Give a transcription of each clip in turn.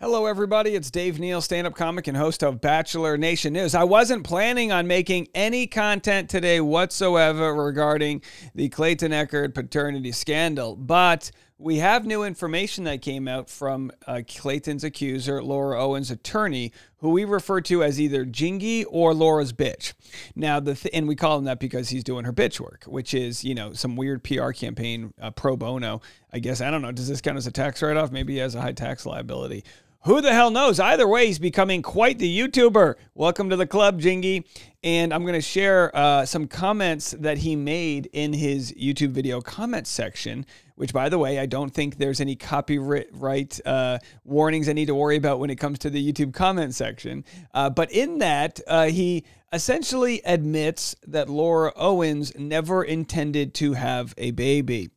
Hello, everybody. It's Dave Neal, stand-up comic and host of Bachelor Nation News. I wasn't planning on making any content today whatsoever regarding the Clayton Echard paternity scandal, but we have new information that came out from Clayton's accuser, Laura Owens' attorney, who we refer to as either Jingy or Laura's bitch. Now, and we call him that because he's doing her bitch work, which is, you know, some weird PR campaign pro bono. I guess, I don't know, does this count as a tax write-off? Maybe he has a high tax liability. Who the hell knows? Either way, he's becoming quite the YouTuber. Welcome to the club, Jingy. And I'm going to share some comments that he made in his YouTube video comment section, which, by the way, I don't think there's any copyright warnings I need to worry about when it comes to the YouTube comment section. But in that, he essentially admits that Laura Owens never intended to have a baby.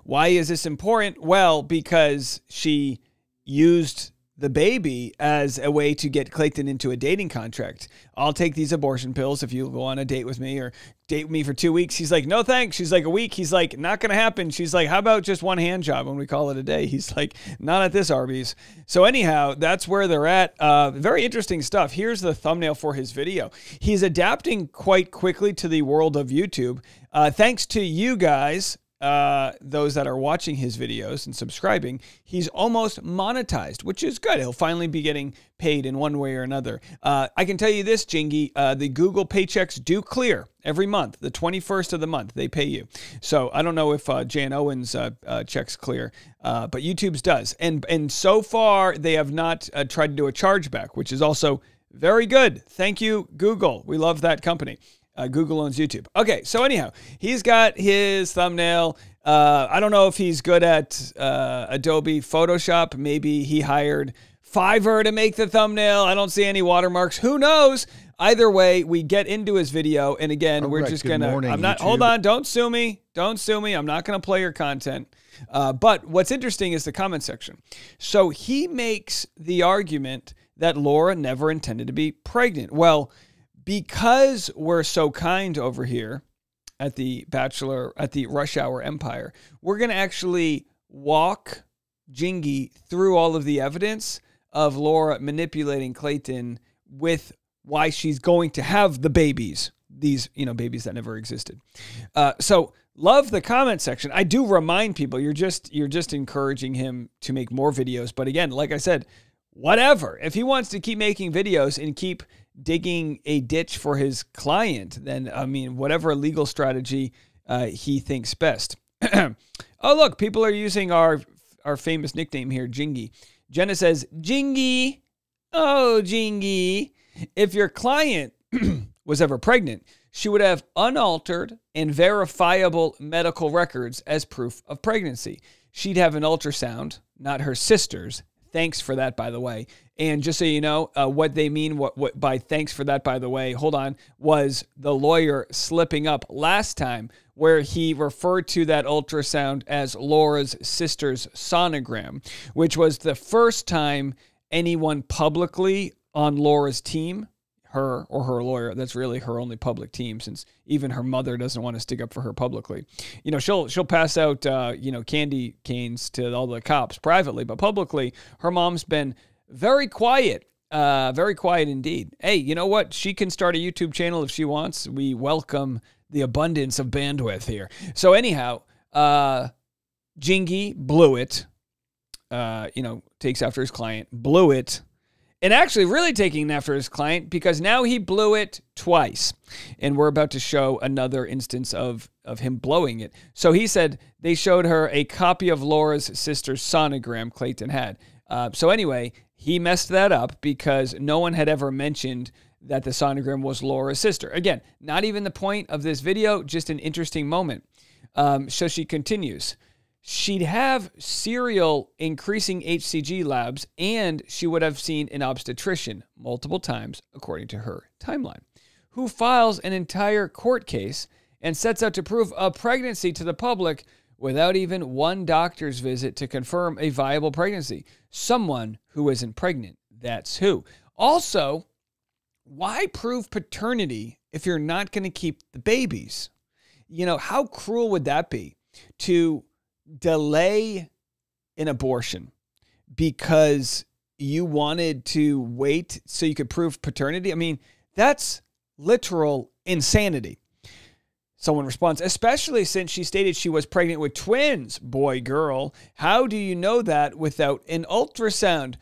Why is this important? Well, because she used the baby as a way to get Clayton into a dating contract. I'll take these abortion pills if you go on a date with me, or date with me for 2 weeks. He's like, no thanks. She's like, a week. He's like, not going to happen. She's like, how about just one hand job when we call it a day? He's like, not at this Arby's. So anyhow, that's where they're at. Very interesting stuff. Here's the thumbnail for his video. He's adapting quite quickly to the world of YouTube. Thanks to you guys, those that are watching his videos and subscribing, he's almost monetized, which is good. He'll finally be getting paid in one way or another. I can tell you this, Jingy, the Google paychecks do clear every month. The 21st of the month, they pay you. So I don't know if Jan Owens' checks clear, but YouTube's does. And so far, they have not tried to do a chargeback, which is also very good. Thank you, Google. We love that company. Google owns YouTube. Okay, so anyhow, he's got his thumbnail. I don't know if he's good at Adobe Photoshop. Maybe he hired Fiverr to make the thumbnail. I don't see any watermarks. Who knows? Either way, we get into his video. And again, we're just going to... I'm not... YouTube. Hold on. Don't sue me. Don't sue me. I'm not going to play your content. But what's interesting is the comment section. So he makes the argument that Laura never intended to be pregnant. Well, because we're so kind over here at the Rush Hour Empire, we're going to actually walk Jingy through all of the evidence of Laura manipulating Clayton with why she's going to have the babies, these, you know, babies that never existed. So love the comment section. I do remind people, you're just encouraging him to make more videos. But again, like I said, whatever. If he wants to keep making videos and keep digging a ditch for his client, then, I mean, whatever legal strategy he thinks best. Oh, look, people are using our famous nickname here, Jingy. Jenna says, Jingy, oh, Jingy. If your client was ever pregnant, she would have unaltered and verifiable medical records as proof of pregnancy. She'd have an ultrasound, not her sister's. Thanks for that, by the way. And just so you know, what they mean what by thanks for that, by the way, hold on, was the lawyer slipping up last time where he referred to that ultrasound as Laura's sister's sonogram, which was the first time anyone publicly on Laura's team, her or her lawyer, that's really her only public team, since even her mother doesn't want to stick up for her publicly. You know, she'll pass out, you know, candy canes to all the cops privately, but publicly, her mom's been very quiet indeed. Hey, you know what? She can start a YouTube channel if she wants. We welcome the abundance of bandwidth here. So anyhow, Jingy blew it, you know, takes after his client, blew it. And actually really taking after his client, because now he blew it twice. And we're about to show another instance of him blowing it. So he said they showed her a copy of Laura's sister's sonogram Clayton had. So anyway, he messed that up because no one had ever mentioned that the sonogram was Laura's sister. Again, not even the point of this video, just an interesting moment. So she continues. She'd have serial increasing HCG labs, and she would have seen an obstetrician multiple times, according to her timeline, who files an entire court case and sets out to prove a pregnancy to the public without even one doctor's visit to confirm a viable pregnancy. Someone who isn't pregnant, that's who. Also, why prove paternity if you're not going to keep the babies? You know, how cruel would that be to delay an abortion because you wanted to wait so you could prove paternity? I mean, that's literal insanity. Someone responds, especially since she stated she was pregnant with twins, boy, girl. How do you know that without an ultrasound?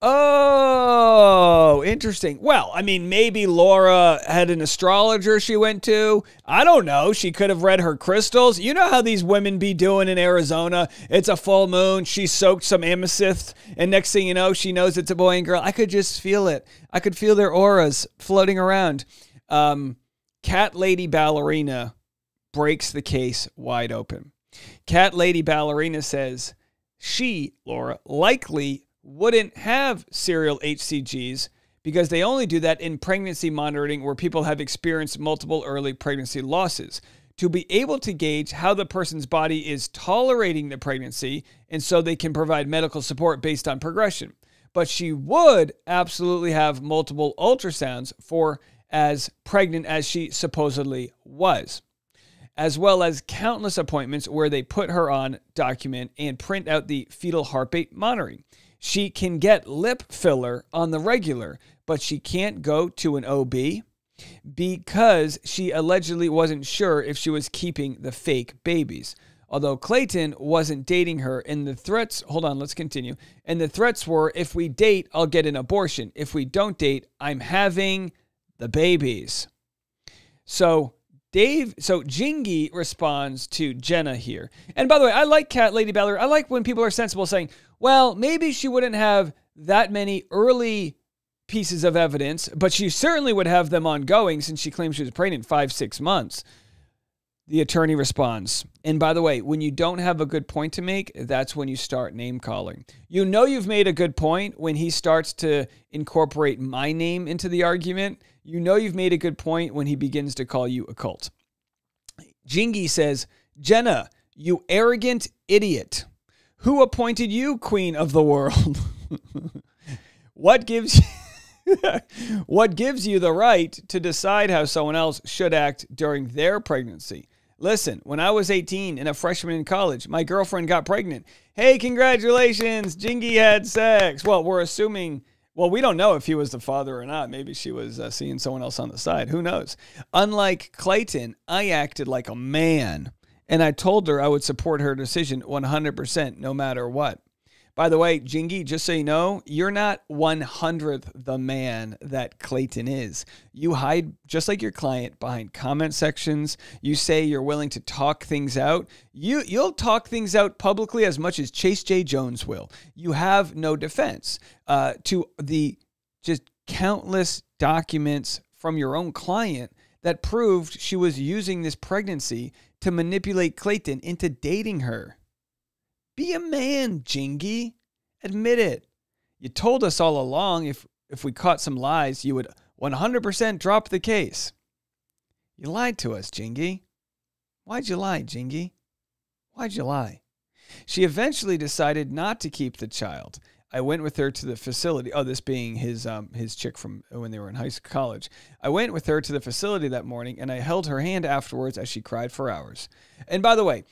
Oh, interesting. Well, I mean, maybe Laura had an astrologer she went to. I don't know. She could have read her crystals. You know how these women be doing in Arizona. It's a full moon. She soaked some amethyst. And next thing you know, she knows it's a boy and girl. I could just feel it. I could feel their auras floating around. Cat Lady Ballerina breaks the case wide open. Cat Lady Ballerina says she, Laura, likely wouldn't have serial HCGs because they only do that in pregnancy monitoring where people have experienced multiple early pregnancy losses to be able to gauge how the person's body is tolerating the pregnancy, and so they can provide medical support based on progression. But she would absolutely have multiple ultrasounds for as pregnant as she supposedly was, as well as countless appointments where they put her on, document, and print out the fetal heartbeat monitoring. She can get lip filler on the regular, but she can't go to an OB because she allegedly wasn't sure if she was keeping the fake babies. Although Clayton wasn't dating her, and the threats, hold on, let's continue. And the threats were, if we date, I'll get an abortion. If we don't date, I'm having the babies. So Jingy responds to Jenna here. And by the way, I like Cat Lady Ballard. I like when people are sensible saying, well, maybe she wouldn't have that many early pieces of evidence, but she certainly would have them ongoing since she claims she was pregnant 5-6 months. The attorney responds. And by the way, when you don't have a good point to make, that's when you start name calling. You know you've made a good point when he starts to incorporate my name into the argument. You know you've made a good point when he begins to call you a cult. Jingy says, Jenna, you arrogant idiot. Who appointed you queen of the world? What gives you the right to decide how someone else should act during their pregnancy? Listen, when I was 18 and a freshman in college, my girlfriend got pregnant. Hey, congratulations, Jingy had sex. Well, we're assuming, well, we don't know if he was the father or not. Maybe she was seeing someone else on the side. Who knows? Unlike Clayton, I acted like a man, and I told her I would support her decision 100% no matter what. By the way, Jingy, just so you know, you're not 100th the man that Clayton is. You hide, just like your client, behind comment sections. You say you're willing to talk things out. You'll talk things out publicly as much as Chase J. Jones will. You have no defense to the just countless documents from your own client that proved she was using this pregnancy to manipulate Clayton into dating her. Be a man, Jingy. Admit it. You told us all along if we caught some lies, you would 100% drop the case. You lied to us, Jingy. Why'd you lie, Jingy? Why'd you lie? She eventually decided not to keep the child. I went with her to the facility. Oh, this being his chick from when they were in college. I went with her to the facility that morning, and I held her hand afterwards as she cried for hours. And by the way,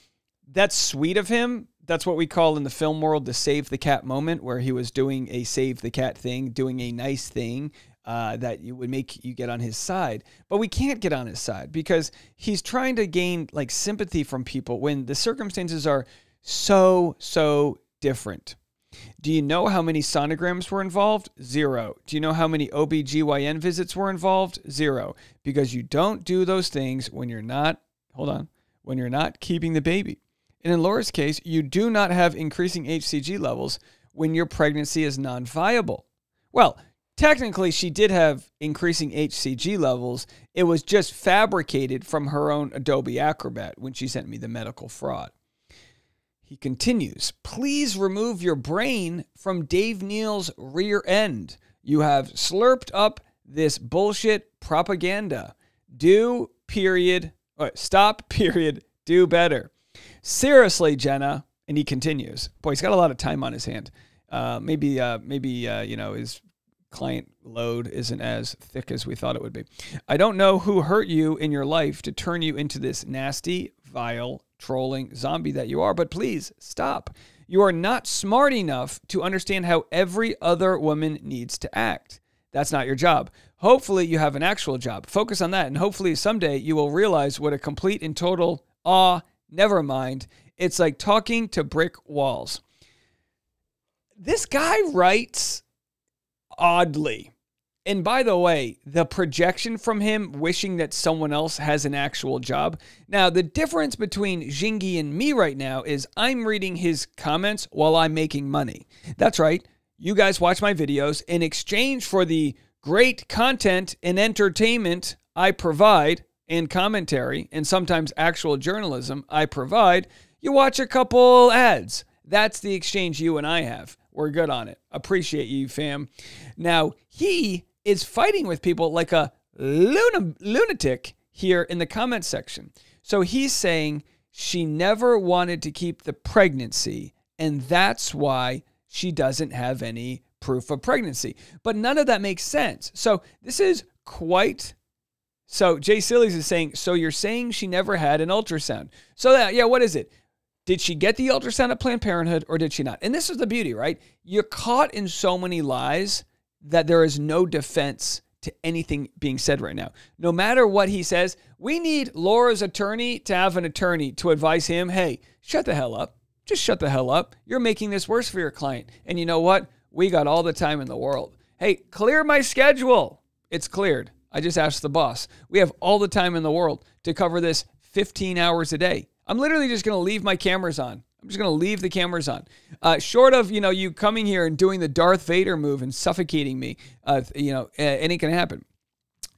that's sweet of him. That's what we call in the film world the save the cat moment, where he was doing a save the cat thing, doing a nice thing that would make you get on his side. But we can't get on his side because he's trying to gain like sympathy from people when the circumstances are so different. Do you know how many sonograms were involved? 0. Do you know how many OBGYN visits were involved? 0. Because you don't do those things when you're not, when you're not keeping the baby. And in Laura's case, you do not have increasing HCG levels when your pregnancy is non-viable. Well, technically, she did have increasing HCG levels. It was just fabricated from her own Adobe Acrobat when she sent me the medical fraud. He continues, please remove your brain from Dave Neal's rear end. You have slurped up this bullshit propaganda. Stop, do better. Seriously, Jenna. And he continues. Boy, he's got a lot of time on his hand. Maybe his client load isn't as thick as we thought it would be. I don't know who hurt you in your life to turn you into this nasty, vile, trolling zombie that you are, but please stop. You are not smart enough to understand how every other woman needs to act. That's not your job. Hopefully you have an actual job. Focus on that. And hopefully someday you will realize what a complete and total never mind. It's like talking to brick walls. This guy writes oddly. And by the way, the projection from him wishing that someone else has an actual job. Now, the difference between Jingy and me right now is I'm reading his comments while I'm making money. That's right. You guys watch my videos. In exchange for the great content and entertainment I provide, and commentary, and sometimes actual journalism I provide, you watch a couple ads. That's the exchange you and I have. We're good on it. Appreciate you, fam. Now, he is fighting with people like a lunatic here in the comment section. So he's saying she never wanted to keep the pregnancy, and that's why she doesn't have any proof of pregnancy. But none of that makes sense. So this is quite... So Jay Sillies is saying, so you're saying she never had an ultrasound. So that, yeah, what is it? Did she get the ultrasound at Planned Parenthood or did she not? And this is the beauty, right? You're caught in so many lies that there is no defense to anything being said right now. No matter what he says, we need Laura's attorney to have an attorney to advise him, hey, shut the hell up. Just shut the hell up. You're making this worse for your client. And you know what? We got all the time in the world. Hey, clear my schedule. It's cleared. I just asked the boss. We have all the time in the world to cover this 15 hours a day. I'm literally just going to leave my cameras on. I'm just going to leave the cameras on. Short of, you coming here and doing the Darth Vader move and suffocating me, anything can happen.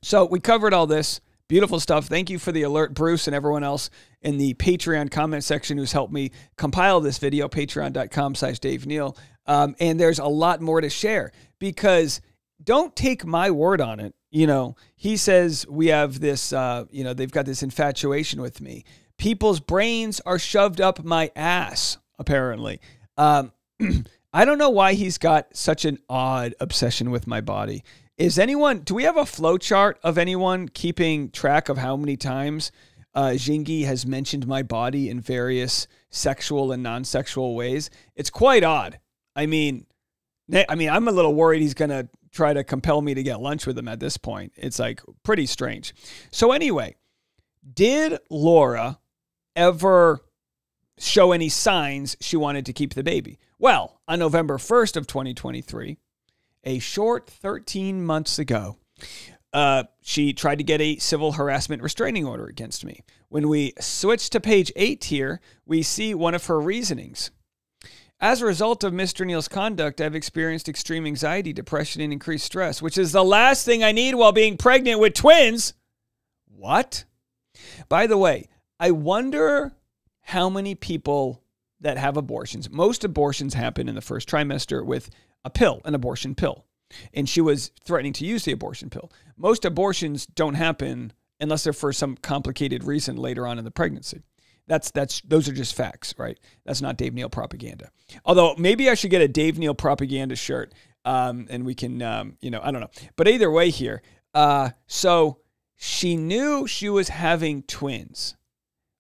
So we covered all this. Beautiful stuff. Thank you for the alert, Bruce, and everyone else in the Patreon comment section who's helped me compile this video, patreon.com/Dave Neal. And there's a lot more to share because don't take my word on it. He says we have this, they've got this infatuation with me. People's brains are shoved up my ass, apparently. I don't know why he's got such an odd obsession with my body. Do we have a flow chart of anyone keeping track of how many times Jingy has mentioned my body in various sexual and non-sexual ways? It's quite odd. I mean, I'm a little worried he's going to try to compel me to get lunch with him at this point. It's like pretty strange. So anyway, did Laura ever show any signs she wanted to keep the baby? Well, on November 1st of 2023, a short 13 months ago, she tried to get a civil harassment restraining order against me. When we switch to page 8 here, we see one of her reasonings. As a result of Mr. Neal's conduct, I've experienced extreme anxiety, depression, and increased stress, which is the last thing I need while being pregnant with twins. What? By the way, I wonder how many people that have abortions. Most abortions happen in the first trimester with a pill, an abortion pill. And she was threatening to use the abortion pill. Most abortions don't happen unless they're for some complicated reason later on in the pregnancy. Those are just facts, right? That's not Dave Neal propaganda. Although maybe I should get a Dave Neal propaganda shirt, and we can, I don't know. But either way here, so she knew she was having twins,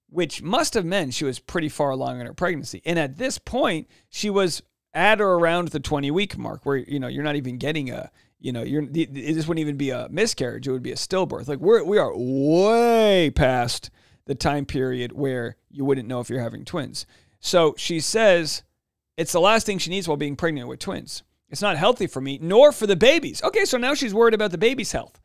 which must have meant she was pretty far along in her pregnancy. And at this point, she was at or around the 20-week mark, where you're not even getting this wouldn't even be a miscarriage; it would be a stillbirth. Like we are way past the time period where you wouldn't know if you're having twins. So she says it's the last thing she needs while being pregnant with twins. It's not healthy for me, nor for the babies. Okay, so now she's worried about the baby's health.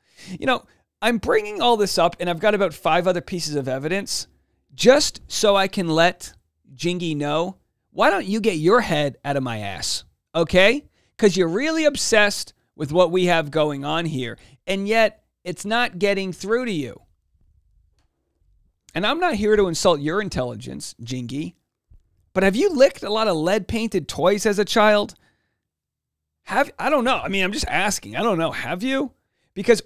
I'm bringing all this up, and I've got about 5 other pieces of evidence just so I can let Jingy know, why don't you get your head out of my ass, okay? Because you're really obsessed with what we have going on here, and yet it's not getting through to you. And I'm not here to insult your intelligence, Jingy, but have you licked a lot of lead-painted toys as a child? I don't know. I mean, I'm just asking. I don't know. Have you? Because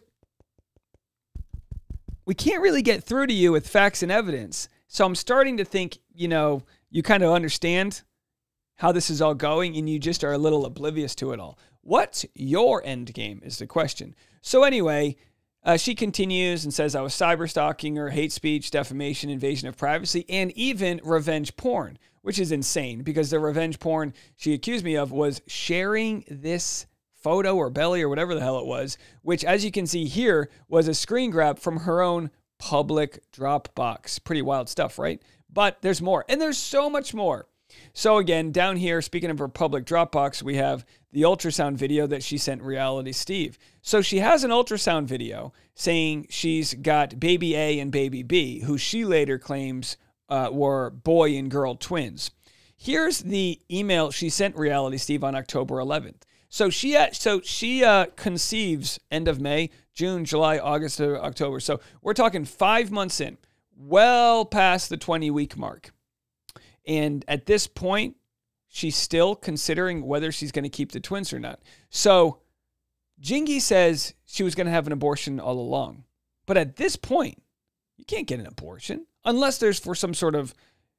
we can't really get through to you with facts and evidence. So I'm starting to think, you kind of understand how this is all going, and you just are a little oblivious to it all. What's your end game is the question. So anyway, She continues and says, I was cyber stalking her, hate speech, defamation, invasion of privacy, and even revenge porn, which is insane because the revenge porn she accused me of was sharing this photo or belly or whatever the hell it was, which, as you can see here, was a screen grab from her own public Dropbox. Pretty wild stuff, right? But there's more, and there's so much more. So again, down here, speaking of her public Dropbox, we have the ultrasound video that she sent Reality Steve. So she has an ultrasound video saying she's got baby A and baby B, who she later claims were boy and girl twins. Here's the email she sent Reality Steve on October 11th. So she conceives end of May, June, July, August, October. So we're talking 5 months in, well past the 20-week mark. And at this point, she's still considering whether she's going to keep the twins or not. So Jingy says she was going to have an abortion all along. But at this point, you can't get an abortion unless there's for some sort of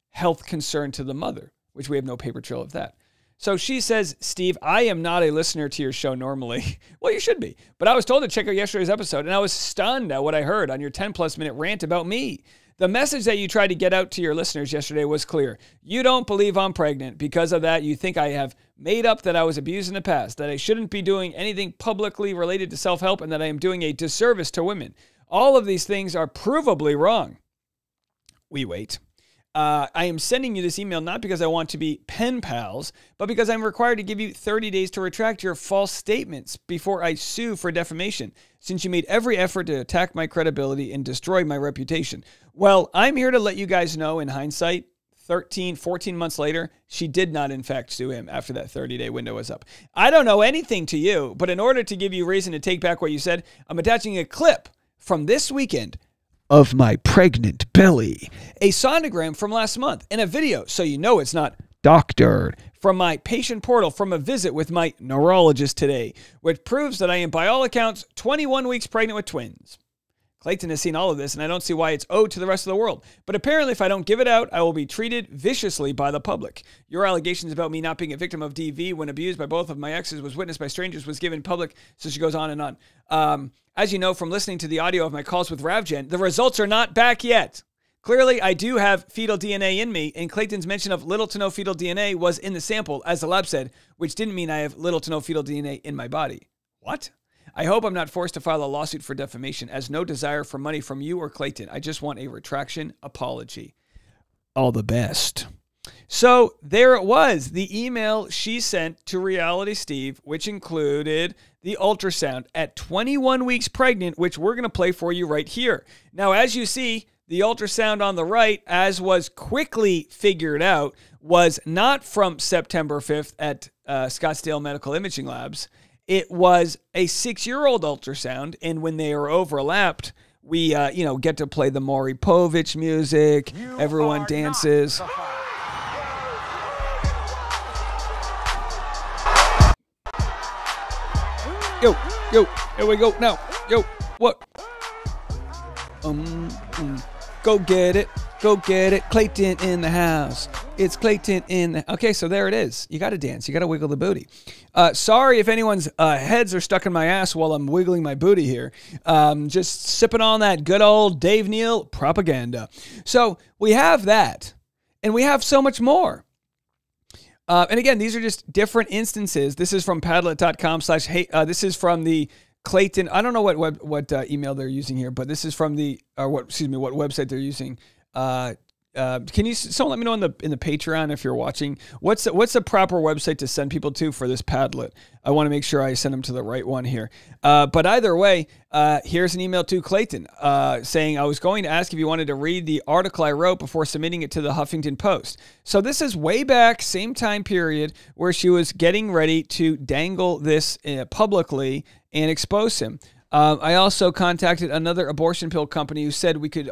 health concern to the mother, which we have no paper trail of that. So she says, Steve, I am not a listener to your show normally. Well, you should be. But I was told to check out yesterday's episode, and I was stunned at what I heard on your 10-plus minute rant about me. The message that you tried to get out to your listeners yesterday was clear. You don't believe I'm pregnant. Because of that, you think I have made up that I was abused in the past, that I shouldn't be doing anything publicly related to self-help, and that I am doing a disservice to women. All of these things are provably wrong. We wait. I am sending you this email not because I want to be pen pals, but because I'm required to give you 30 days to retract your false statements before I sue for defamation, since you made every effort to attack my credibility and destroy my reputation. Well, I'm here to let you guys know, in hindsight, 14 months later, she did not, in fact, sue him after that 30-day window was up. I don't know anything to you, but in order to give you reason to take back what you said, I'm attaching a clip from this weekend of my pregnant belly, a sonogram from last month, and a video so you know it's not doctored, from my patient portal from a visit with my neurologist today, which proves that I am, by all accounts, 21 weeks pregnant with twins. Clayton has seen all of this, and I don't see why it's owed to the rest of the world. But apparently, if I don't give it out, I will be treated viciously by the public. Your allegations about me not being a victim of DV when abused by both of my exes was witnessed by strangers was given public, so she goes on and on. As you know from listening to the audio of my calls with Ravgen, the results are not back yet. Clearly, I do have fetal DNA in me, and Clayton's mention of little to no fetal DNA was in the sample, as the lab said, which didn't mean I have little to no fetal DNA in my body. What? I hope I'm not forced to file a lawsuit for defamation, as no desire for money from you or Clayton. I just want a retraction apology. All the best. So there it was, the email she sent to Reality Steve, which included the ultrasound at 21 weeks pregnant, which we're going to play for you right here. Now, as you see, the ultrasound on the right, as was quickly figured out, was not from September 5th at Scottsdale Medical Imaging Labs. It was a 6-year-old ultrasound, and when they are overlapped, we get to play the Maury Povich music. Everyone dances. Yo, here we go now. Yo, what? Go get it. Clayton in the house. It's Clayton in the... Okay, so there it is. You got to dance. You got to wiggle the booty. Sorry if anyone's heads are stuck in my ass while I'm wiggling my booty here. Just sipping on that good old Dave Neal propaganda. So we have that, and we have so much more. And again, these are just different instances. This is from Padlet.com/hey. This is from the Clayton. I don't know what email they're using here, but this is from what website they're using. Can you someone let me know in the Patreon if you're watching? What's the proper website to send people to for this Padlet? I want to make sure I send them to the right one here. But either way, here's an email to Clayton saying, I was going to ask if you wanted to read the article I wrote before submitting it to the Huffington Post. So this is way back, same time period, where she was getting ready to dangle this publicly and expose him. I also contacted another abortion pill company who said we could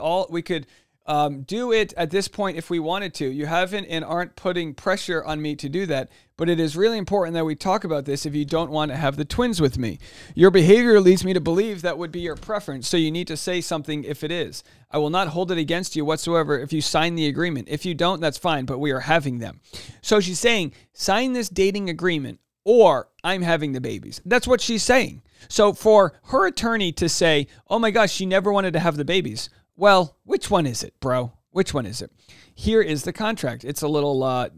do it at this point if we wanted to. You haven't and aren't putting pressure on me to do that, but it is really important that we talk about this if you don't want to have the twins with me. Your behavior leads me to believe that would be your preference, so you need to say something if it is. I will not hold it against you whatsoever if you sign the agreement. If you don't, that's fine, but we are having them. So she's saying, sign this dating agreement or I'm having the babies. That's what she's saying. So for her attorney to say, oh my gosh, she never wanted to have the babies. Well, which one is it, bro? Which one is it? Here is the contract. It's a little,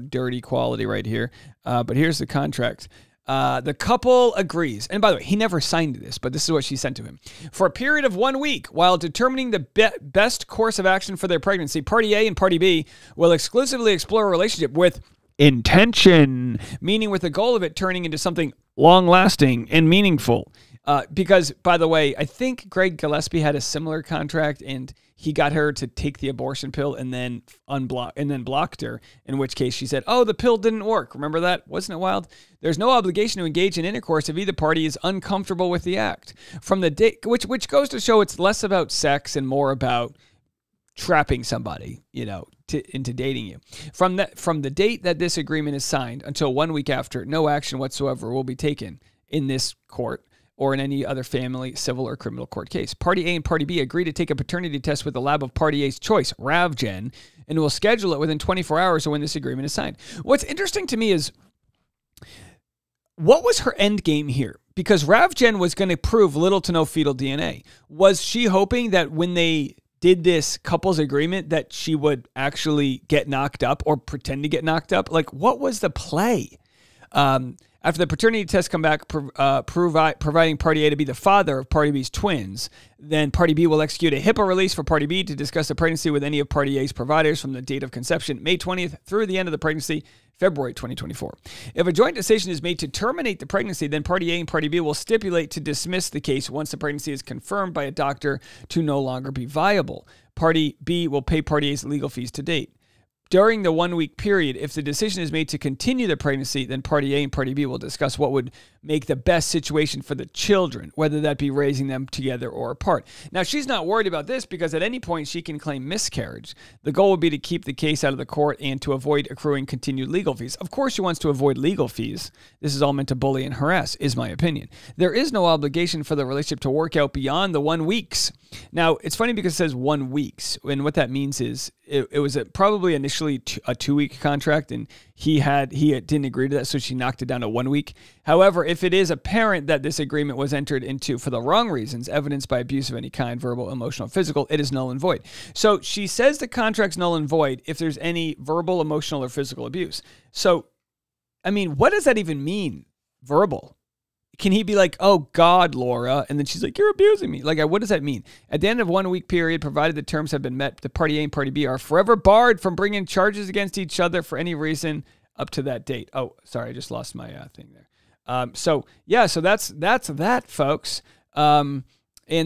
dirty quality right here. But here's the contract. The couple agrees. And by the way, he never signed this, but this is what she sent to him. For a period of 1 week, while determining the best course of action for their pregnancy, Party A and Party B will exclusively explore a relationship with intention, meaning with the goal of it turning into something long-lasting and meaningful. Because, by the way, I think Greg Gillespie had a similar contract, and he got her to take the abortion pill and then blocked her, in which case she said, oh, the pill didn't work. Remember that? Wasn't it wild? There's no obligation to engage in intercourse if either party is uncomfortable with the act. From the date, which goes to show it's less about sex and more about trapping somebody, into dating you. From the date that this agreement is signed until 1 week after, no action whatsoever will be taken in this court or in any other family, civil, or criminal court case. Party A and Party B agree to take a paternity test with the lab of Party A's choice, Ravgen, and will schedule it within 24 hours of when this agreement is signed. What's interesting to me is, what was her end game here? Because Ravgen was going to prove little to no fetal DNA. Was she hoping that when they did this couple's agreement that she would actually get knocked up or pretend to get knocked up? Like, what was the play? After the paternity test come back, providing Party A to be the father of Party B's twins, then Party B will execute a HIPAA release for Party B to discuss the pregnancy with any of Party A's providers from the date of conception, May 20th, through the end of the pregnancy, February 2024. If a joint decision is made to terminate the pregnancy, then Party A and Party B will stipulate to dismiss the case once the pregnancy is confirmed by a doctor to no longer be viable. Party B will pay Party A's legal fees to date. During the 1 week period, if the decision is made to continue the pregnancy, then Party A and Party B will discuss what would make the best situation for the children, whether that be raising them together or apart. Now, she's not worried about this because at any point she can claim miscarriage. The goal would be to keep the case out of the court and to avoid accruing continued legal fees. Of course, she wants to avoid legal fees. This is all meant to bully and harass, is my opinion. There is no obligation for the relationship to work out beyond the 1 weeks. Now, it's funny because it says 1 weeks, and what that means is it was probably initially a 2 week contract, and he didn't agree to that, so she knocked it down to 1 week. However, if it is apparent that this agreement was entered into for the wrong reasons, evidenced by abuse of any kind, verbal, emotional, physical, it is null and void. So she says the contract's null and void if there's any verbal, emotional, or physical abuse. So, I mean, what does that even mean, verbal? Can he be like, oh, God, Laura, and then she's like, you're abusing me? Like, what does that mean? At the end of 1 week period, provided the terms have been met, the Party A and Party B are forever barred from bringing charges against each other for any reason up to that date. Oh, sorry, I just lost my thing there. So that's that, folks. And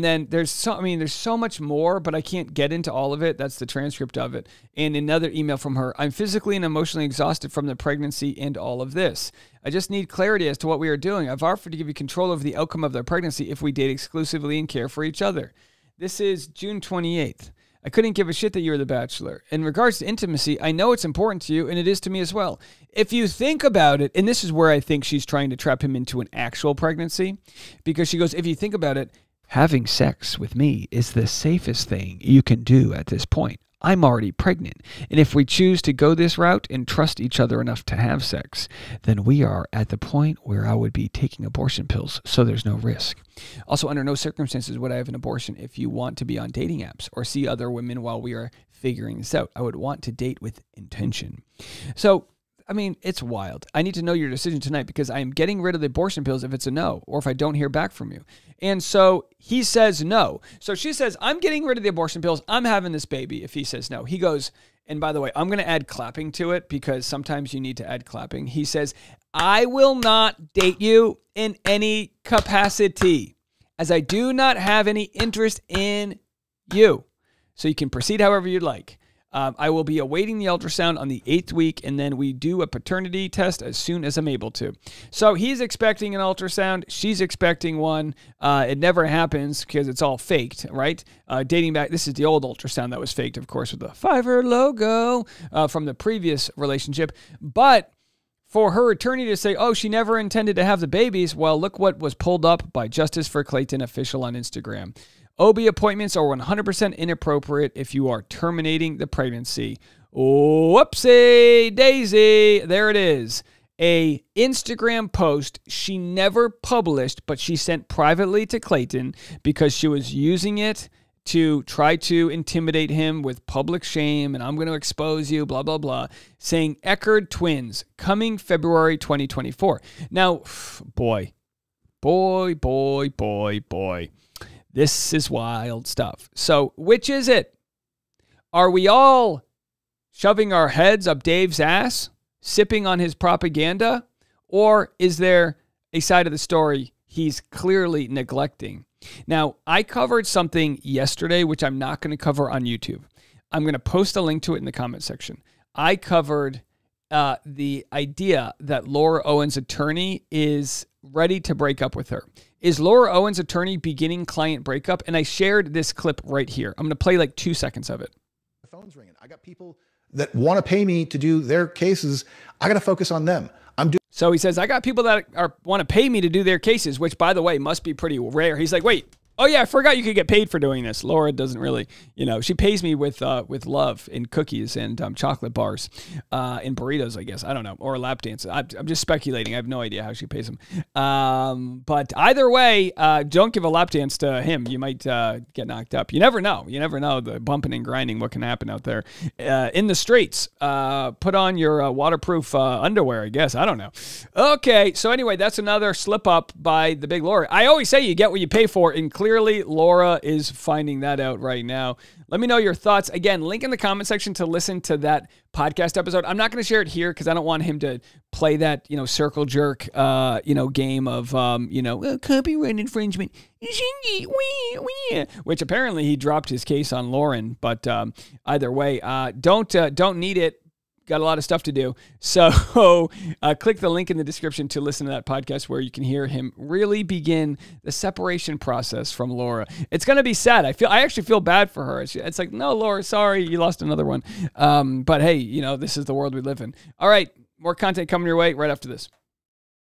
then there's so much more, but I can't get into all of it. That's the transcript of it. And another email from her. I'm physically and emotionally exhausted from the pregnancy and all of this. I just need clarity as to what we are doing. I've offered to give you control over the outcome of their pregnancy if we date exclusively and care for each other. This is June 28th. I couldn't give a shit that you were the Bachelor. In regards to intimacy, I know it's important to you, and it is to me as well. If you think about it, and this is where I think she's trying to trap him into an actual pregnancy, because she goes, if you think about it, having sex with me is the safest thing you can do at this point. I'm already pregnant. And if we choose to go this route and trust each other enough to have sex, then we are at the point where I would be taking abortion pills, so there's no risk. Also, under no circumstances would I have an abortion if you want to be on dating apps or see other women while we are figuring this out. I would want to date with intention. So, I mean, it's wild. I need to know your decision tonight because I am getting rid of the abortion pills if it's a no or if I don't hear back from you. And so he says no. So she says, I'm getting rid of the abortion pills. I'm having this baby if he says no. He goes, and by the way, I'm going to add clapping to it because sometimes you need to add clapping. He says, I will not date you in any capacity as I do not have any interest in you. So you can proceed however you'd like. I will be awaiting the ultrasound on the 8th week, and then we do a paternity test as soon as I'm able to. So he's expecting an ultrasound. She's expecting one. It never happens because it's all faked, right? Dating back, this is the old ultrasound that was faked, of course, with the Fiverr logo from the previous relationship. But for her attorney to say, oh, she never intended to have the babies, well, look what was pulled up by Justice for Clayton official on Instagram. OB appointments are 100% inappropriate if you are terminating the pregnancy. Whoopsie daisy. There it is. a Instagram post she never published, but she sent privately to Clayton because she was using it to try to intimidate him with public shame, and I'm going to expose you, blah, blah, blah, saying Eckerd twins coming February 2024. Now, boy, this is wild stuff. So which is it? Are we all shoving our heads up Dave's ass, sipping on his propaganda, or is there a side of the story he's clearly neglecting? Now, I covered something yesterday, which I'm not going to cover on YouTube. I'm going to post a link to it in the comment section. I covered the idea that Laura Owens' attorney is ready to break up with her. Is Laura Owens' attorney beginning client breakup? And I shared this clip right here. I'm going to play like 2 seconds of it. The phone's ringing. I got people that want to pay me to do their cases. I got to focus on them. So he says, I got people that want to pay me to do their cases, which, by the way, must be pretty rare. He's like, wait, oh, yeah, I forgot you could get paid for doing this. Laura doesn't really, she pays me with love in cookies and chocolate bars, in burritos, I guess. I don't know, or lap dances. I'm just speculating. I have no idea how she pays him. But either way, don't give a lap dance to him. You might get knocked up. You never know. You never know the bumping and grinding, what can happen out there in the streets. Put on your waterproof underwear, I guess. I don't know. Okay, so anyway, that's another slip up by the big Laura. I always say you get what you pay for, including clearly, Laura is finding that out right now. Let me know your thoughts. Again, link in the comment section to listen to that podcast episode. I'm not going to share it here because I don't want him to play that, circle jerk, game of, copyright infringement, which apparently he dropped his case on Lauren. But either way, don't need it. Got a lot of stuff to do. So click the link in the description to listen to that podcast where you can hear him really begin the separation process from Laura. It's going to be sad. I actually feel bad for her. It's like, no, Laura, sorry, you lost another one. But hey, this is the world we live in. All right, more content coming your way right after this.